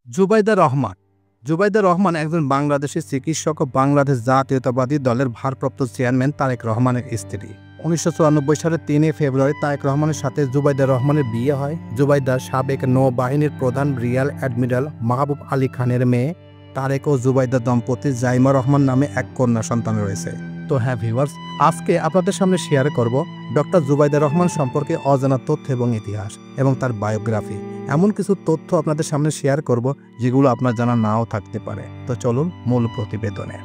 জুবাইদা রহমান। জুবাইদা রহমান একজন বাংলাদেশি চিকিৎসক ও বাংলাদেশ জাতীয়তাবাদী দলের ভারপ্রাপ্ত চেয়ারম্যান তারেক রহমানের স্ত্রী। 1994 সালের 3 ফেব্রুয়ারি তারেক রহমানের সাথে জুবাইদা রহমানের বিয়ে হয়। জুবাইদা সাবেক নৌবাহিনীর প্রধান রিয়ার অ্যাডমিরাল মাহবুব আলী খানের মেয়ে। তারেক ও জুবাইদা দম্পতির জাইমা রহমান নামে এক কন্যা সন্তান রয়েছে। তো হ্যাঁ ভিউয়ার্স, আজকে আপনাদের সামনে শেয়ার করব ডক্টর জুবাইদা রহমান সম্পর্কে অজানা তথ্য এবং ইতিহাস এবং তার বায়োগ্রাফি। এমন কিছু তথ্য আপনাদের সামনে শেয়ার করব যেগুলো আপনার জানা নাও থাকতে পারে। তো চলুন মূল প্রতিবেদনে।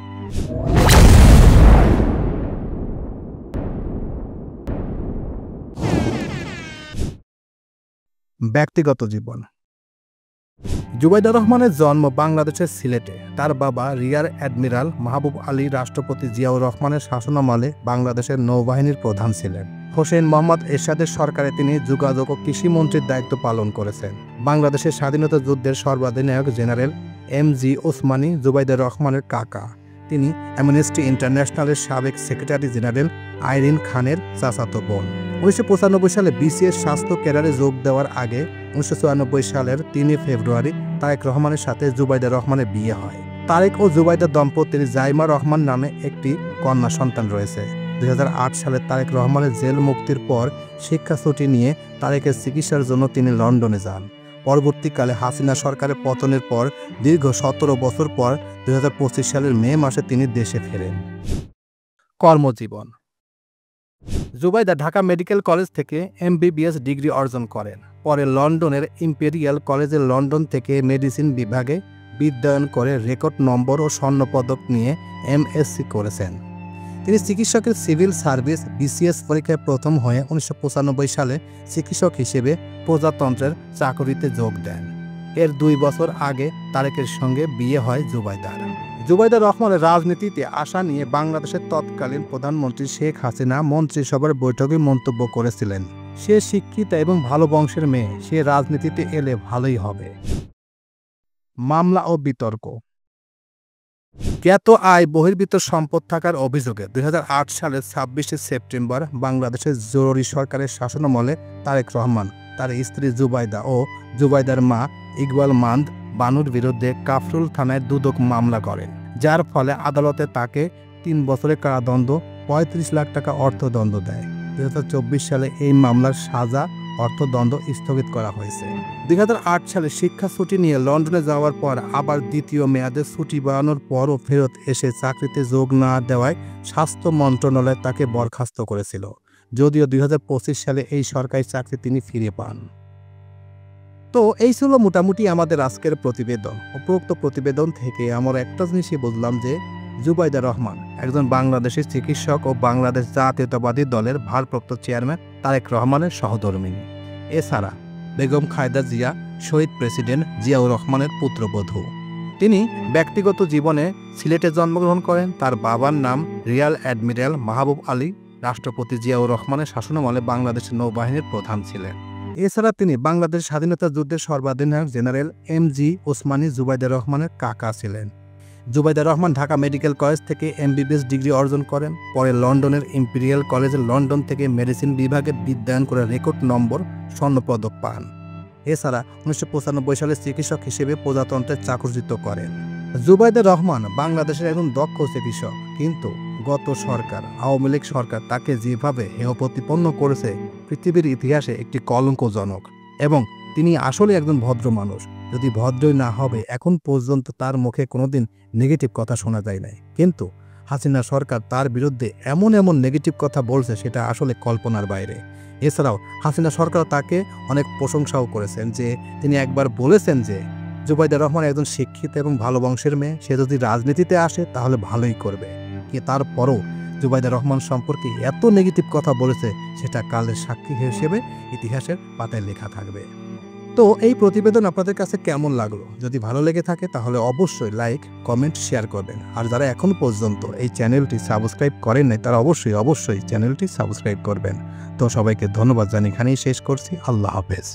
ব্যক্তিগত জীবন। জুবাইদা রহমানের জন্ম বাংলাদেশের সিলেটে। তার বাবা রিয়ার অ্যাডমিরাল মাহবুব আলী রাষ্ট্রপতি জিয়াউর রহমানের শাসনামলে বাংলাদেশের নৌবাহিনীর প্রধান ছিলেন। হোসেন মোহাম্মদ এরশাদের সরকারে তিনি যোগাযোগ ও কৃষিমন্ত্রীর দায়িত্ব পালন করেছেন। বাংলাদেশের স্বাধীনতা যুদ্ধের সর্বাধিনায়ক জেনারেল এম.জি. ওসমানী জুবাইদা রহমানের কাকা। তিনি অ্যামনেস্টি ইন্টারন্যাশনালের সাবেক সেক্রেটারি জেনারেল আইরিন খানের চাচাতো বোন। 1995 সালে বিসিএস স্বাস্থ্য ক্যাডারে যোগ দেওয়ার আগে 1994 সালের 3 ফেব্রুয়ারি তারেক রহমানের সাথে জুবাইদা রহমানের বিয়ে হয়। তারেক ও জুবাইদা দম্পতির জাইমা রহমান নামে একটি কন্যা সন্তান রয়েছে। 2008 সালে তারেক রহমানের জেল মুক্তির পর শিক্ষা ছুটি নিয়ে তারেকের চিকিৎসার জন্য তিনি লন্ডনে যান। পরবর্তীকালে হাসিনা সরকারের পতনের পর দীর্ঘ 17 বছর পর 2025 সালের মে মাসে তিনি দেশে ফেরেন। কর্মজীবন। জুবাইদা ঢাকা মেডিকেল কলেজ থেকে এমবিবিএস ডিগ্রি অর্জন করেন। পরে লন্ডনের ইম্পেরিয়াল কলেজে লন্ডন থেকে মেডিসিন বিভাগে বিদ্যায়ন করে রেকর্ড নম্বর ও স্বর্ণপদক নিয়ে এমএসসি করেছেন। তিনি চিকিৎসকের সিভিল সার্ভিস বিসিএস পরীক্ষায় প্রথম হয়ে 1995 সালে চিকিৎসক হিসেবে প্রজাতন্ত্রের চাকরিতে যোগ দেন। এর 2 বছর আগে তারেকের সঙ্গে বিয়ে হয় জুবাইদার। জুবাইদা রহমানের রাজনীতিতে আসা নিয়ে বাংলাদেশের তৎকালীন প্রধানমন্ত্রী শেখ হাসিনা মন্ত্রিসভার বৈঠকে মন্তব্য করেছিলেন, সে শিক্ষিতা এবং ভালো বংশের মেয়ে, সে রাজনীতিতে এলে ভালোই হবে। মামলা ও বিতর্ক। জ্ঞাত আয় বহির্ভূত সম্পদ থাকার অভিযোগে 2008 সালের 26 সেপ্টেম্বর বাংলাদেশের জরুরি সরকারের শাসনামলে তারেক রহমান তার স্ত্রী জুবাইদা ও জুবাইদার মা ইকবাল মান্দ বানুর বিরুদ্ধে কাফরুল থানায় দুদক মামলা করেন, যার ফলে আদালতে তাকে 3 বছরের কারাদণ্ড 35 লাখ টাকা অর্থদণ্ড দেয়। 2024 সালে এই মামলার সাজা অর্থদণ্ড স্থগিত করা হয়েছে। 2008 সালে শিক্ষা ছুটি নিয়ে লন্ডনে যাওয়ার পর আবার দ্বিতীয় মেয়াদে ছুটি বাড়ানোর পরও ফেরত এসে চাকরিতে যোগ না দেওয়ায় স্বাস্থ্য মন্ত্রণালয় তাকে বরখাস্ত করেছিল, যদিও 2025 সালে এই সরকারি চাকরি তিনি ফিরে পান। তো এই ছিল মোটামুটি আমাদের আজকের প্রতিবেদন। উপরোক্ত প্রতিবেদন থেকে আমরা একটা জিনিসই বুঝলাম যে জুবাইদা রহমান একজন বাংলাদেশি চিকিৎসক ও বাংলাদেশ জাতীয়তাবাদী দলের ভারপ্রাপ্ত চেয়ারম্যান তারেক রহমানের সহধর্মিণী। এছাড়া বেগম খালেদা জিয়া শহীদ প্রেসিডেন্ট জিয়াউর রহমানের পুত্রবধূ। তিনি ব্যক্তিগত জীবনে সিলেটে জন্মগ্রহণ করেন। তার বাবার নাম রিয়ার অ্যাডমিরাল মাহবুব আলী রাষ্ট্রপতি জিয়াউর রহমানের শাসনামলে বাংলাদেশের নৌবাহিনীর প্রধান ছিলেন। এছাড়া তিনি বাংলাদেশ স্বাধীনতা যুদ্ধের সর্বাধিনায়ক জেনারেল এম.জি. ওসমানী জুবাইদা রহমানের কাকা ছিলেন। জুবাইদা রহমান ঢাকা মেডিকেল কলেজ থেকে এমবিবিএস ডিগ্রি অর্জন করেন। পরে লন্ডনের ইম্পেরিয়াল কলেজে লন্ডন থেকে মেডিসিন বিভাগে বিদ্যায়ন করে রেকর্ড নম্বর স্বর্ণপদক পান। এছাড়া 1995 সালে চিকিৎসক হিসেবে প্রজাতন্ত্রের চাকরিচ্যুত করেন। জুবাইদা রহমান বাংলাদেশের একজন দক্ষ চিকিৎসক, কিন্তু গত সরকার আওয়ামী লীগ সরকার তাকে যেভাবে হেয় প্রতিপন্ন করেছে পৃথিবীর ইতিহাসে একটি কলঙ্কজনক। এবং তিনি আসলে একজন ভদ্র মানুষ, যদি ভদ্রই না হবে এখন পর্যন্ত তার মুখে কোনোদিন নেগেটিভ কথা শোনা যায় নাই, কিন্তু হাসিনা সরকার তার বিরুদ্ধে এমন নেগেটিভ কথা বলছে সেটা আসলে কল্পনার বাইরে। এছাড়াও হাসিনা সরকার তাকে অনেক প্রশংসাও করেছেন, যে তিনি একবার বলেছেন যে জুবাইদা রহমান একজন শিক্ষিত এবং ভালো বংশের মেয়ে, সে যদি রাজনীতিতে আসে তাহলে ভালোই করবে। কি তারপরও জুবাইদা রহমান সম্পর্কে এত নেগেটিভ কথা বলেছে, সেটা কালের সাক্ষী হিসেবে ইতিহাসের পাতায় লেখা থাকবে। তো এই প্রতিবেদন আপনাদের কাছে কেমন লাগলো? যদি ভালো লেগে থাকে তাহলে অবশ্যই লাইক, কমেন্ট, শেয়ার করবেন। আর যারা এখন পর্যন্ত এই চ্যানেলটি সাবস্ক্রাইব করেন নাই তারা অবশ্যই চ্যানেলটি সাবস্ক্রাইব করবেন। তো সবাইকে ধন্যবাদ জানিয়ে এখানেই শেষ করছি। আল্লাহ হাফেজ।